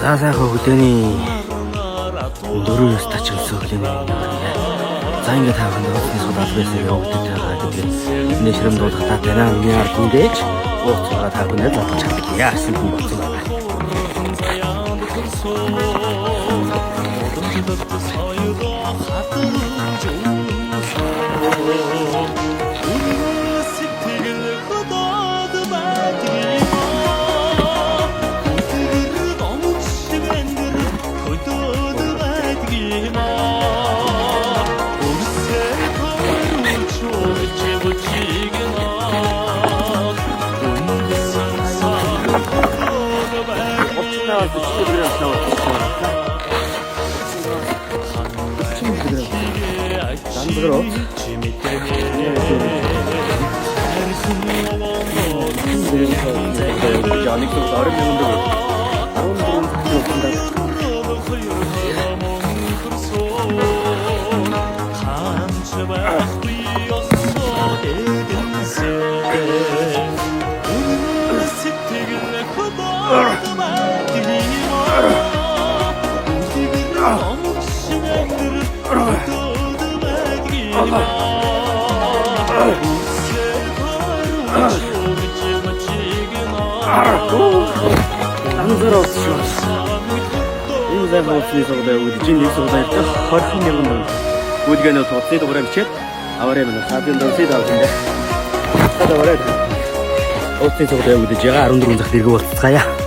За сайхан хөдөөний дөрөвөөс тачилсан хөдөөний юм. За ингээд хааханд офис судалж байсан явагдаж байгаа гэдэг. Эний ширэмд дуудахтаа танаа миний ард ингэж ууцгаа тааргунаа задлж чаддаг яасан юм болсон байна. Гүдгэнэ тоцтой дуурай бичээд аваарай мөн саадын донсыг авчихсан. Хадаа аваарай. Оцсон цогтой үдэж байгаа 14 захт иргэ болцгаая.